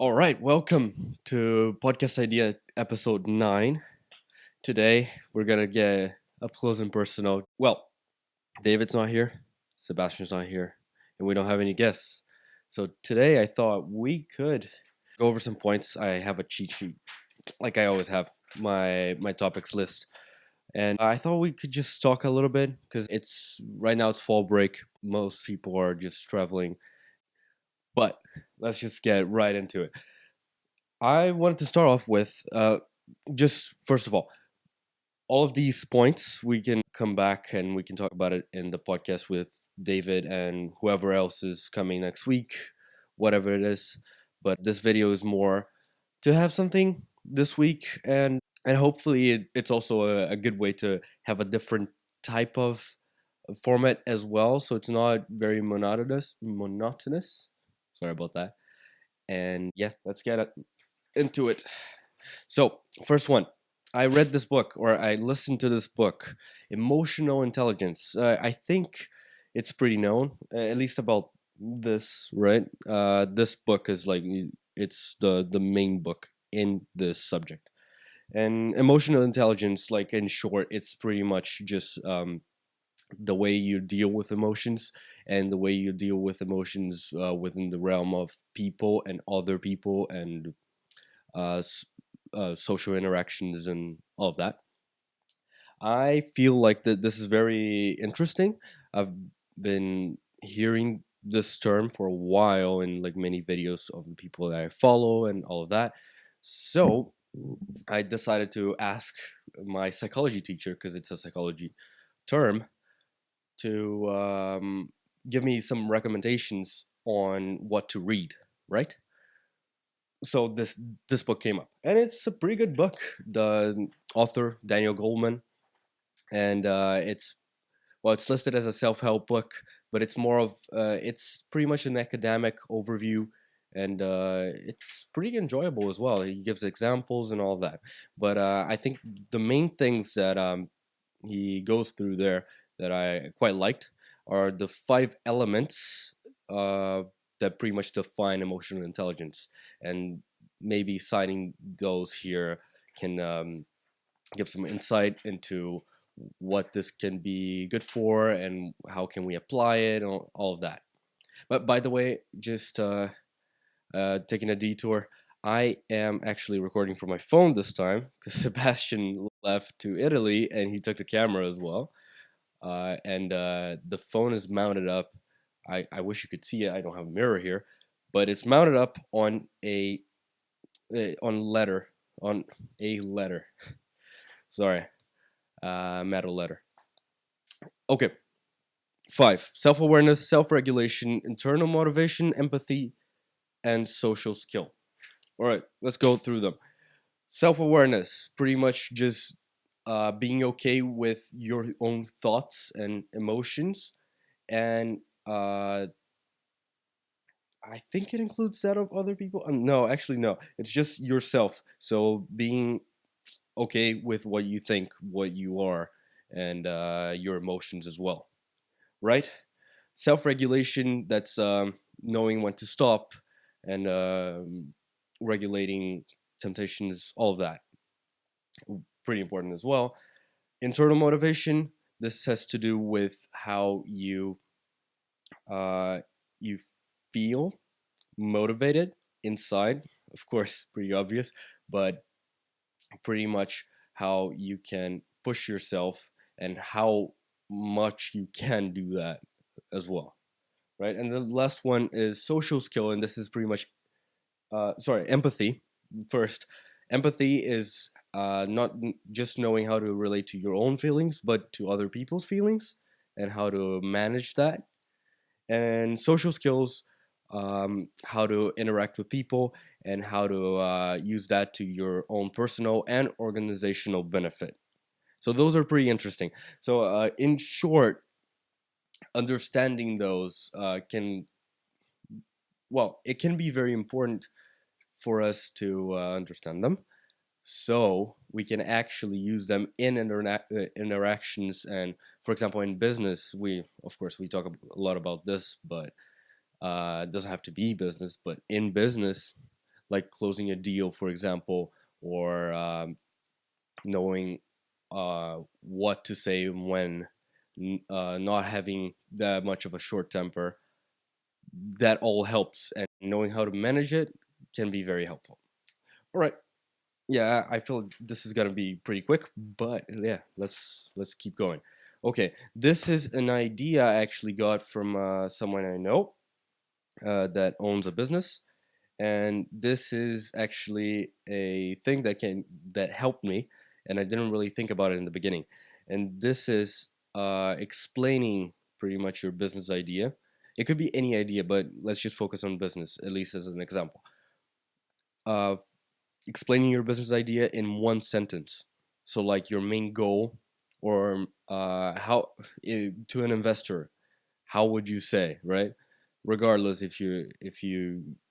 All right, welcome to Podcast Idea episode 9. Today, we're going to get up close and personal. Well, David's not here, Sebastian's not here, and we don't have any guests. So today, I thought we could go over some points. I have a cheat sheet, like I always have, my topics list. And I thought we could just talk a little bit because it's right now it's fall break. Most people are just traveling. But let's just get right into it. I wanted to start off with just first of all of these points we can come back and we can talk about it in the podcast with David and whoever else is coming next week, whatever it is. But this video is more to have something this week, and hopefully it's also a good way to have a different type of format as well, so it's not very monotonous. Sorry about that. And yeah, let's get into it. So, first one, I read this book or I listened to this book, Emotional Intelligence. I think it's pretty known, at least about this, right? This book is like it's the main book in this subject. And emotional intelligence, like in short, it's pretty much just the way you deal with emotions and the way you deal with emotions within the realm of people and other people and uh, social interactions and all of that. I feel like that this is very interesting. I've been hearing this term for a while in like many videos of the people that I follow and all of that. So I decided to ask my psychology teacher, because it's a psychology term, to give me some recommendations on what to read, right? So this book came up, and it's a pretty good book. The author Daniel Goleman, and it's listed as a self-help book, but it's more of it's pretty much an academic overview, and it's pretty enjoyable as well. He gives examples and all that, but I think the main things that he goes through there that I quite liked are the 5 elements that pretty much define emotional intelligence, and maybe citing those here can give some insight into what this can be good for and how can we apply it and all of that. But by the way, just taking a detour, I am actually recording from my phone this time because Sebastian left to Italy and he took the camera as well. And the phone is mounted up. I wish you could see it. I don't have a mirror here, but it's mounted up on on letter on a letter. Sorry, metal letter. Okay, 5: self-awareness, self-regulation, internal motivation, empathy, and social skill. All right, let's go through them. Self-awareness, pretty much just being okay with your own thoughts and emotions, and I think it includes that of other people. No, actually, no. It's just yourself. So being okay with what you think, what you are, and your emotions as well, right? Self-regulation. That's knowing when to stop and regulating temptations. All of that, pretty important as well. Internal motivation. This has to do with how you feel motivated inside. Of course, pretty obvious, but pretty much how you can push yourself and how much you can do that as well, right? And the last one is social skill, and this is pretty much empathy. First, empathy is not just knowing how to relate to your own feelings, but to other people's feelings and how to manage that. And social skills, how to interact with people and how to use that to your own personal and organizational benefit. So those are pretty interesting. So in short, understanding those can, well, it can be very important for us to understand them, so we can actually use them in interactions. And for example, in business, we of course we talk a lot about this, but it doesn't have to be business. But in business, like closing a deal, for example, or knowing what to say when, not having that much of a short temper. That all helps, and knowing how to manage it can be very helpful. All right. Yeah, I feel this is gonna be pretty quick, but yeah, let's keep going. Okay, this is an idea I actually got from someone I know that owns a business, and this is actually a thing that helped me, and I didn't really think about it in the beginning. And this is explaining pretty much your business idea. It could be any idea, but let's just focus on business, at least as an example. Uh, Explaining your business idea in one sentence. So, like your main goal, or to an investor, how would you say, right? Regardless if you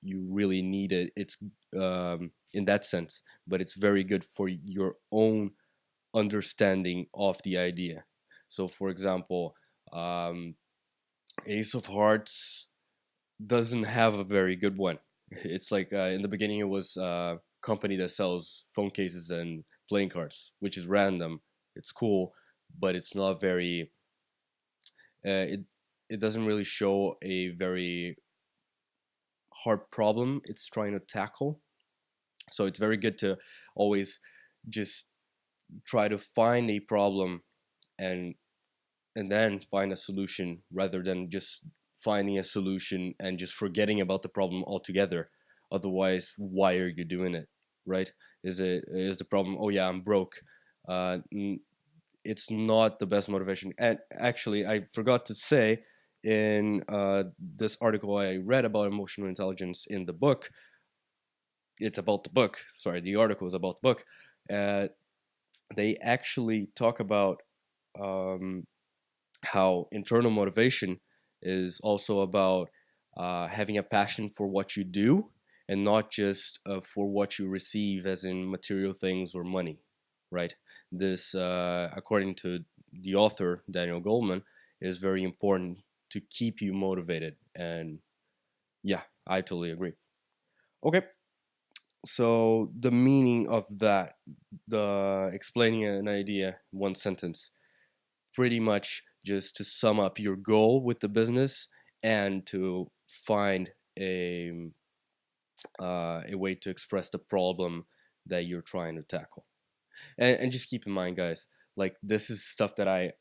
really need it, it's in that sense, but it's very good for your own understanding of the idea. So, for example, um, Ace of Hearts doesn't have a very good one. It's like in the beginning, it was a company that sells phone cases and playing cards, which is random. It's cool, but it's not very. It doesn't really show a very hard problem it's trying to tackle. So it's very good to always just try to find a problem and then find a solution rather than just finding a solution and just forgetting about the problem altogether. Otherwise, why are you doing it, right? Is the problem, oh yeah, I'm broke? uh, it's not the best motivation. And actually, I forgot to say in this article I read about emotional intelligence in the book, it's about the book, sorry, the article is about the book. uh, they actually talk about um, how internal motivation is also about having a passion for what you do, and not just for what you receive, as in material things or money, right? This, according to the author Daniel Goleman, is very important to keep you motivated. And yeah, I totally agree. Okay, so the meaning of that, the explaining an idea one sentence, pretty much just to sum up your goal with the business and to find a way to express the problem that you're trying to tackle. And just keep in mind, guys, like this is stuff that I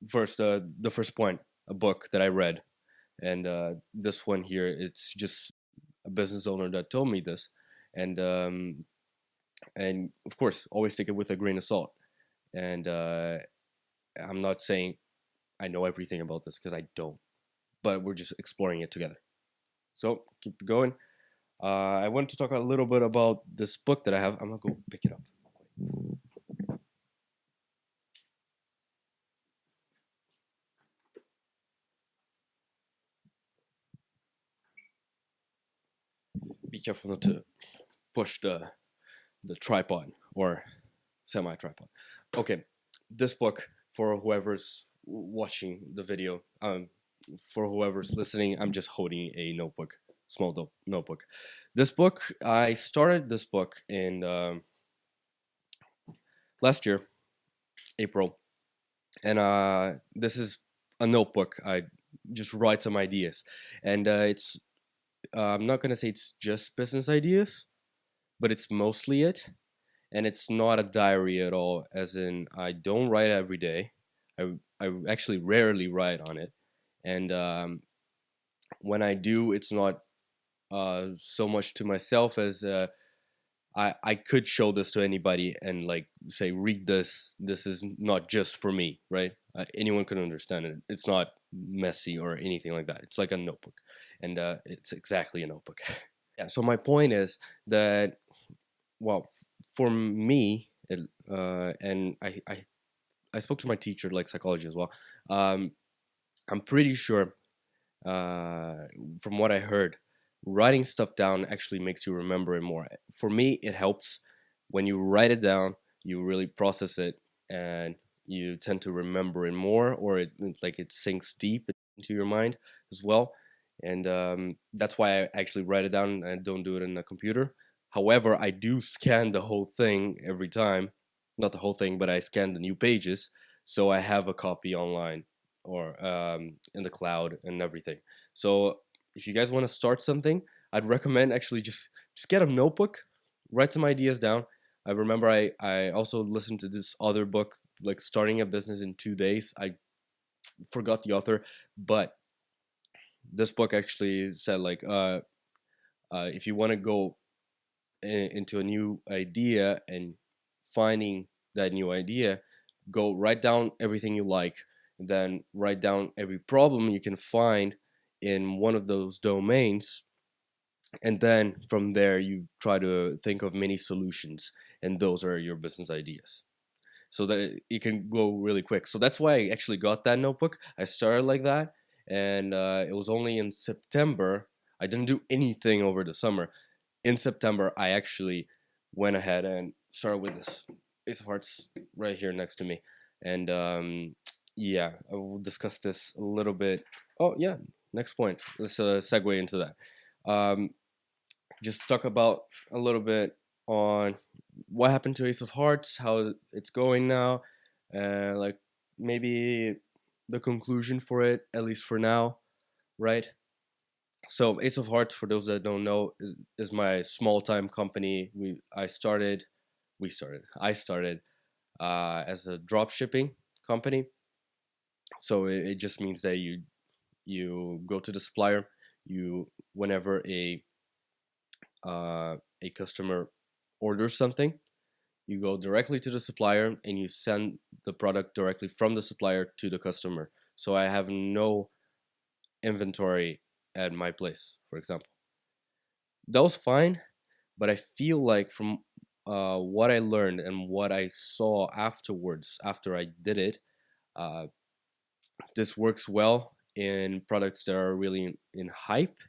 first the first point, a book that I read, and this one here, it's just a business owner that told me this, and and of course, always take it with a grain of salt. And I'm not saying I know everything about this because I don't, but we're just exploring it together. So keep going. I wanted to talk a little bit about this book that I have. I'm gonna go pick it up. Be careful not to push the tripod or semi tripod. Okay, this book, for whoever's watching the video, for whoever's listening, I'm just holding a notebook, small notebook. This book, I started this book in last year, April, and this is a notebook. I just write some ideas, and it's I'm not gonna say it's just business ideas, but it's mostly it. And it's not a diary at all, as in I don't write every day. I actually rarely write on it, and when I do, it's not so much to myself as I could show this to anybody and like say, read this. This is not just for me, right? Anyone can understand it. It's not messy or anything like that. It's like a notebook, and it's exactly a notebook. Yeah. So my point is that, well, for me, and I spoke to my teacher, like psychology as well. Um, I'm pretty sure, uh, from what I heard, writing stuff down actually makes you remember it more. For me, it helps when you write it down, you really process it, and you tend to remember it more, or it sinks deep into your mind as well. And that's why I actually write it down. I don't do it in a computer. However, I do scan the whole thing every time. Not the whole thing, but I scan the new pages. So I have a copy online or in the cloud and everything. So if you guys want to start something, I'd recommend actually just get a notebook, write some ideas down. I remember I also listened to this other book, like Starting a Business in 2 days. I forgot the author, but this book actually said like if you want to go into a new idea and finding that new idea, go write down everything you like, then write down every problem you can find in one of those domains, and then from there you try to think of many solutions, and those are your business ideas. So that it can go really quick. So that's why I actually got that notebook. I started like that, and it was only in September. I didn't do anything over the summer. In September, I actually went ahead and started with this Ace of Hearts right here next to me, and yeah, I will discuss this a little bit. Oh yeah, next point. Let's segue into that. Um, just talk about a little bit on what happened to Ace of Hearts, how it's going now, and like maybe the conclusion for it, at least for now, right? So Ace of Hearts, for those that don't know, is my small time company. I started as a drop shipping company. So it just means that you go to the supplier, you whenever a customer orders something, you go directly to the supplier and you send the product directly from the supplier to the customer. So I have no inventory at my place, for example. That was fine, but I feel like from what I learned and what I saw afterwards, after I did it, uh, this works well in products that are really in hype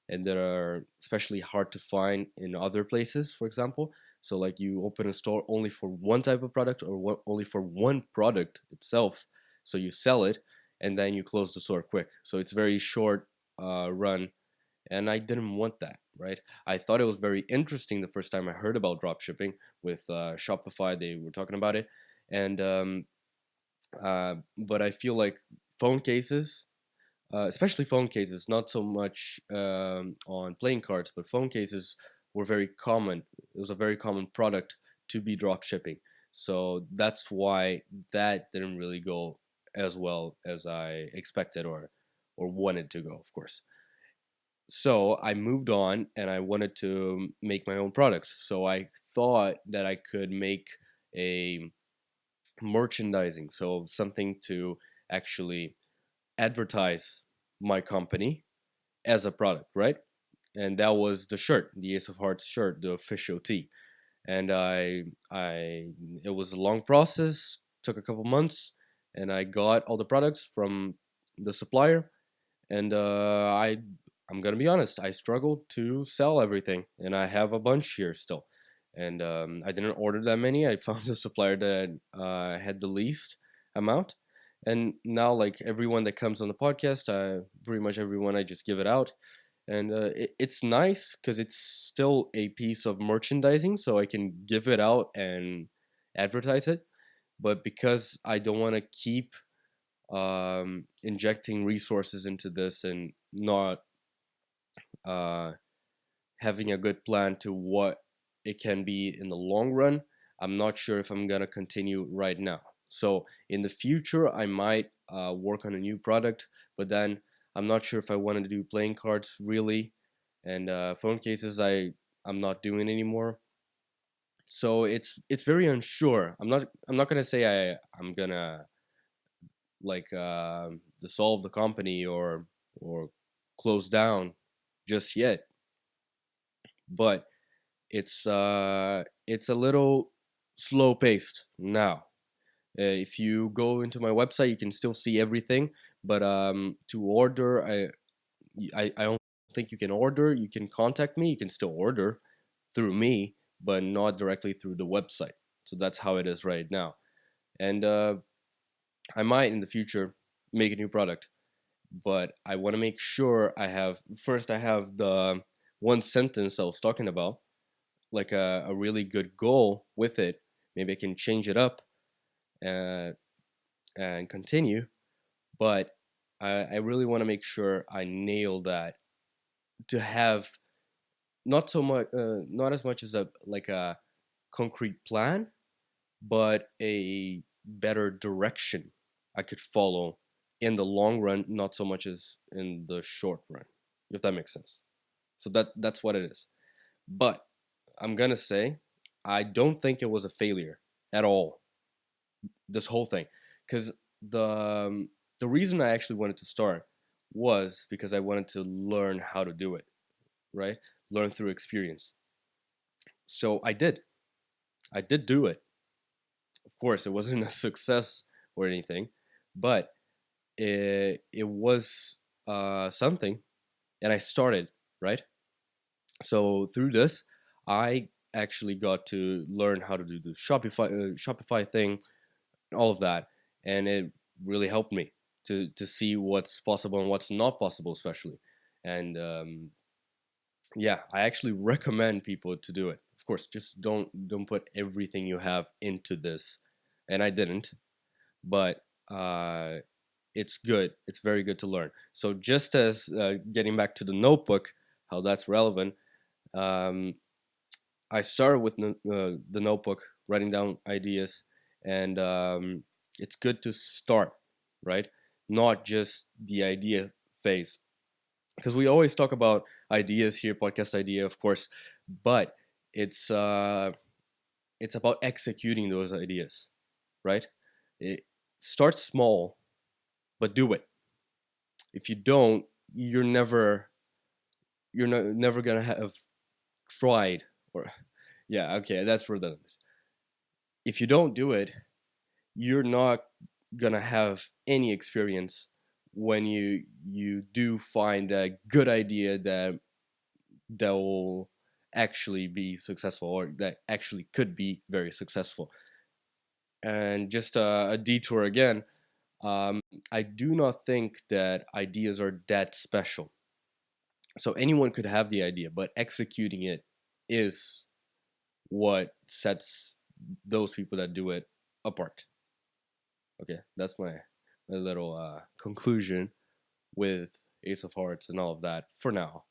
and that are especially hard to find in other places, for example. So, like you open a store only for one type of product or only for one product itself. So, you sell it and then you close the store quick. So, it's very short run. And I didn't want that, right? I thought it was very interesting the first time I heard about drop shipping with Shopify. They were talking about it. And, but I feel like phone cases, especially phone cases, not so much on playing cards, but phone cases were very common. It was a very common product to be drop shipping. So that's why that didn't really go as well as I expected or wanted to go, of course. So I moved on and I wanted to make my own product. So I thought that I could make a merchandising, so something to actually advertise my company as a product, right? And that was the shirt, the Ace of Hearts shirt, the official tee. And it was a long process, took a couple months, and I got all the products from the supplier. And I'm gonna be honest, I struggled to sell everything, and I have a bunch here still. And I didn't order that many. I found a supplier that had the least amount, and now like everyone that comes on the podcast, pretty much everyone, I just give it out, and it's nice because it's still a piece of merchandising, so I can give it out and advertise it. But because I don't want to keep injecting resources into this and not uh, having a good plan to what it can be in the long run, I'm not sure if I'm gonna continue right now. So in the future, I might work on a new product, but then I'm not sure if I want to do playing cards really, and phone cases I'm not doing anymore. So it's very unsure. I'm not gonna say I'm gonna like dissolve the company or close down just yet, but it's a little slow paced now. If you go into my website, you can still see everything, but to order, I don't think you can order. You can contact me. You can still order through me, but not directly through the website. So that's how it is right now, and I might in the future make a new product, but I want to make sure I have the one sentence I was talking about. like a really good goal with it, maybe I can change it up and continue. But I really want to make sure I nail that, to have not so much, not as much as a like a concrete plan, but a better direction I could follow in the long run, not so much as in the short run, if that makes sense. So that's what it is. But I'm gonna say I don't think it was a failure at all. This whole thing, because the the reason I actually wanted to start was because I wanted to learn how to do it, right? Learn through experience. So I did do it. Of course, it wasn't a success or anything, but it was something, and I started, right. So through this, I actually got to learn how to do the Shopify thing, all of that, and it really helped me to see what's possible and what's not possible, especially. And yeah, I actually recommend people to do it. Of course, just don't put everything you have into this, and I didn't, but it's good. It's very good to learn. So just as getting back to the notebook, how that's relevant. Um, I started with the notebook, writing down ideas, and it's good to start, right? Not just the idea phase, because we always talk about ideas here, podcast idea, of course, but it's uh, it's about executing those ideas, right? It starts small, but do it. If you don't, you're never gonna have tried, or yeah, okay, that's redundant. If you don't do it, you're not gonna have any experience when you do find a good idea that will actually be successful, or that actually could be very successful. And just a detour again, um, I do not think that ideas are that special. So anyone could have the idea, but executing it is what sets those people that do it apart. Okay, that's my little conclusion with Ace of Hearts and all of that for now.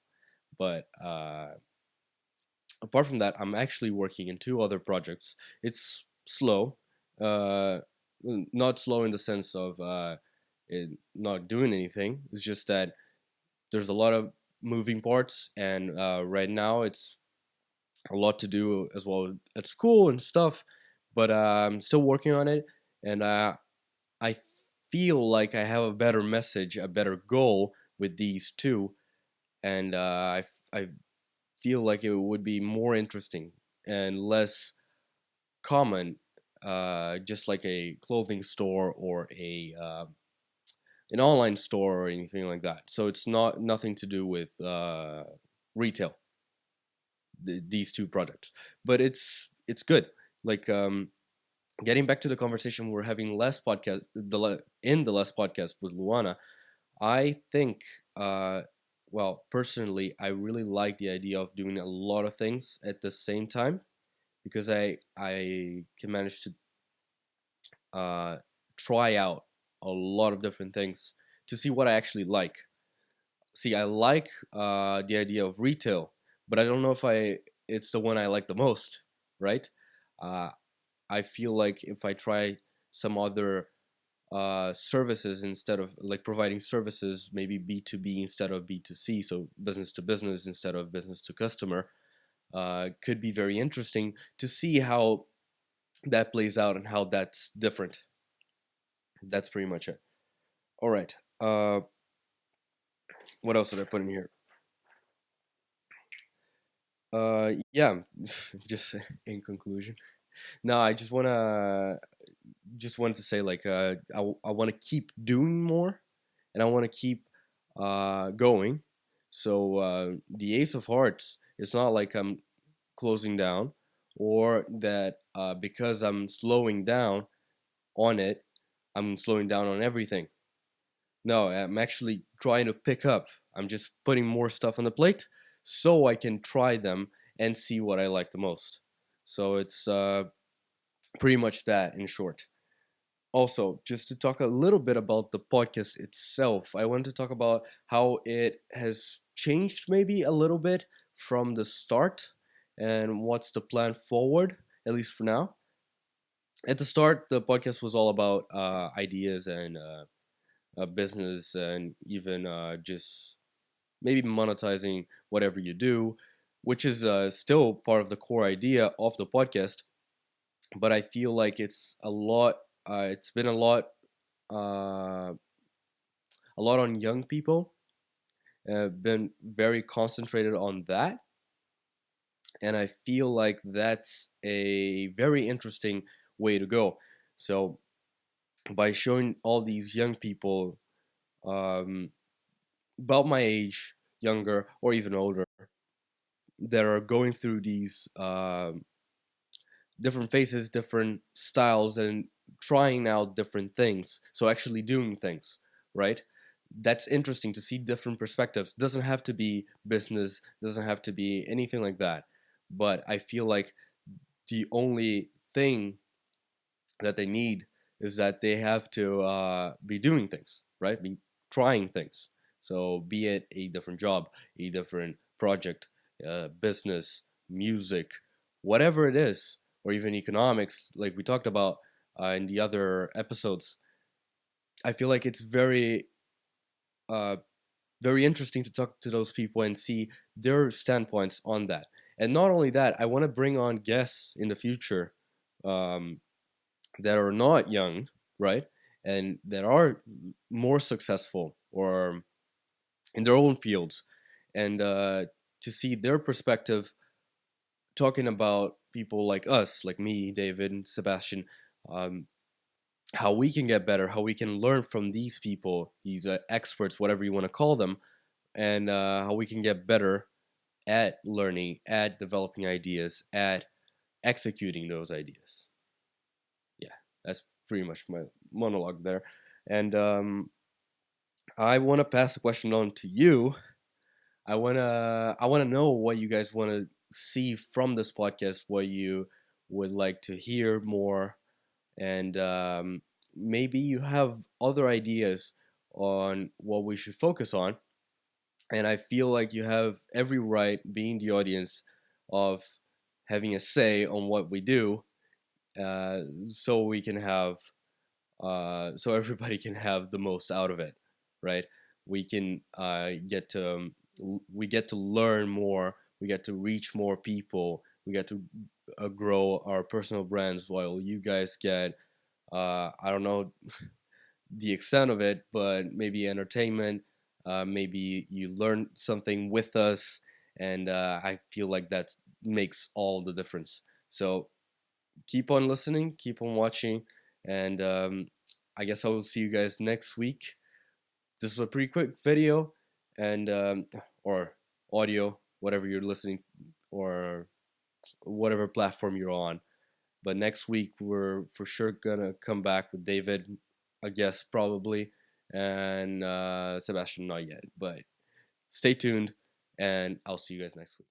But apart from that, I'm actually working in two other projects. It's slow, uh, not slow in the sense of it not doing anything. It's just that there's a lot of moving parts, and right now it's a lot to do as well at school and stuff. But I'm still working on it, and I feel like I have a better message, a better goal with these two, and I feel like it would be more interesting and less common, just like a clothing store or a an online store or anything like that. So it's not nothing to do with retail. These two projects, but it's good. Like getting back to the conversation we're having less podcast in the less podcast with Luana. I think, well, personally, I really like the idea of doing a lot of things at the same time, because I can manage to uh, try out a lot of different things to see what I actually like. See, I like the idea of retail, but I don't know if I it's the one I like the most, right? Uh, I feel like if I try some other services, instead of like providing services, maybe B2B instead of B2C, so business to business instead of business to customer, could be very interesting to see how that plays out and how that's different. That's pretty much it. All right. What else did I put in here? Yeah, just in conclusion. No, I just wanted to say, like, I want to keep doing more, and I want to keep going. So the Ace of Hearts, it's not like I'm closing down, or that because I'm slowing down on it, I'm slowing down on everything. No, I'm actually trying to pick up. I'm just putting more stuff on the plate so I can try them and see what I like the most. So it's pretty much that in short. Also, just to talk a little bit about the podcast itself, I want to talk about how it has changed maybe a little bit from the start and what's the plan forward, at least for now. At the start, the podcast was all about ideas and business and even just maybe monetizing whatever you do, which is still part of the core idea of the podcast. But I feel like it's a lot. It's been a lot on young people. Been very concentrated on that, and I feel like that's a very interesting way to go. So by showing all these young people um, about my age, younger or even older, that are going through these different phases, different styles, and trying out different things. So actually doing things, right? That's interesting to see different perspectives. Doesn't have to be business, doesn't have to be anything like that. But I feel like the only thing that they need is that they have to be doing things, right? Be trying things. So be it a different job, a different project, business, music, whatever it is, or even economics, like we talked about in the other episodes. I feel like it's uh, very interesting to talk to those people and see their standpoints on that. And not only that, I want to bring on guests in the future um, that are not young, right? And that are more successful or in their own fields, and to see their perspective talking about people like us, like me, David, Sebastian, um, how we can get better, how we can learn from these people, these experts, whatever you want to call them, and how we can get better at learning, at developing ideas, at executing those ideas. Yeah, that's pretty much my monologue there. And I want to pass the question on to you. I wanna know what you guys want to see from this podcast, what you would like to hear more, and maybe you have other ideas on what we should focus on. And I feel like you have every right, being the audience, of having a say on what we do, so we can have so everybody can have the most out of it, right? We can we get to learn more, we get to reach more people, we get to grow our personal brands, while you guys get I don't know the extent of it, but maybe entertainment, maybe you learn something with us, and I feel like that makes all the difference. So keep on listening, keep on watching, and I guess I will see you guys next week. This was a pretty quick video, and or audio, whatever you're listening, or whatever platform you're on. But next week we're for sure gonna come back with David, I guess probably, and Sebastian not yet, but stay tuned, and I'll see you guys next week.